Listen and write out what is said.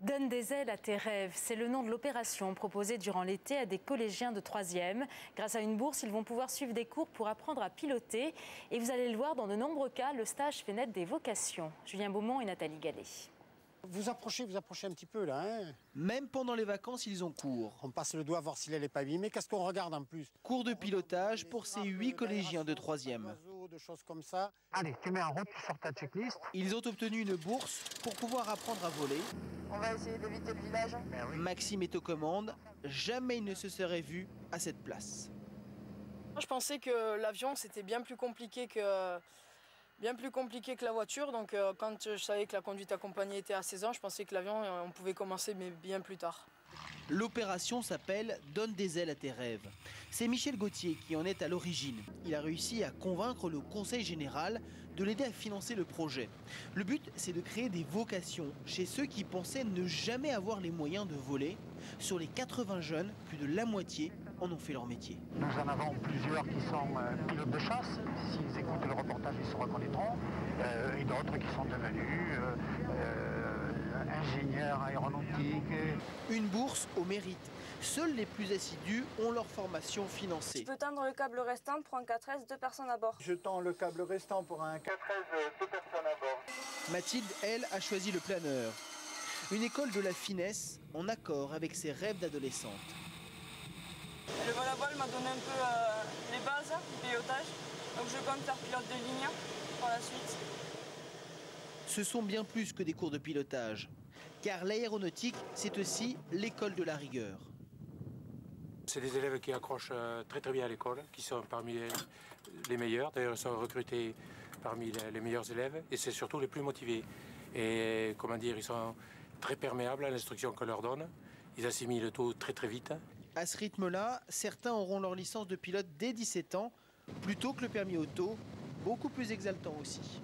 Donne des ailes à tes rêves, c'est le nom de l'opération proposée durant l'été à des collégiens de 3e. Grâce à une bourse, ils vont pouvoir suivre des cours pour apprendre à piloter. Et vous allez le voir, dans de nombreux cas, le stage fait naître des vocations. Julien Beaumont et Nathalie Gallet. Vous approchez un petit peu là. Hein. Même pendant les vacances, ils ont cours. On passe le doigt voir si l'aile n'est pas abîmée. Qu'est-ce qu'on regarde en plus? Cours de pilotage pour ces 8 collégiens de 3e. De choses comme ça. Allez, tu mets en route, tu sors ta checklist. Ils ont obtenu une bourse pour pouvoir apprendre à voler. On va essayer d'éviter le village. Oui. Maxime est aux commandes. Jamais il ne se serait vu à cette place. Je pensais que l'avion c'était bien plus compliqué que la voiture. Donc quand je savais que la conduite accompagnée était à 16 ans, je pensais que l'avion on pouvait commencer mais bien plus tard. L'opération s'appelle « Donne des ailes à tes rêves ». C'est Michel Gauthier qui en est à l'origine. Il a réussi à convaincre le Conseil général de l'aider à financer le projet. Le but, c'est de créer des vocations chez ceux qui pensaient ne jamais avoir les moyens de voler. Sur les 80 jeunes, plus de la moitié en ont fait leur métier. Nous en avons plusieurs qui sont pilotes de chasse. S'ils écoutent le reportage, ils se reconnaîtront. Et d'autres qui sont devenus ingénieurs aéronautiques. Une bourse au mérite. Seuls les plus assidus ont leur formation financée. Tu peux tendre le câble restant pour un 4S, 2 personnes à bord. Je tends le câble restant pour un 4S, 2 personnes à bord. Mathilde, elle, a choisi le planeur. Une école de la finesse en accord avec ses rêves d'adolescente. Le vol-à-voile m'a donné un peu les bases du pilotage. Donc je compte faire pilote de ligne par la suite. Ce sont bien plus que des cours de pilotage, car l'aéronautique, c'est aussi l'école de la rigueur. C'est des élèves qui accrochent très bien à l'école, qui sont parmi les meilleurs. D'ailleurs, ils sont recrutés parmi les meilleurs élèves et c'est surtout les plus motivés. Et comment dire, ils sont très perméables à l'instruction qu'on leur donne. Ils assimilent tout très vite. À ce rythme-là, certains auront leur licence de pilote dès 17 ans, plutôt que le permis auto, beaucoup plus exaltant aussi.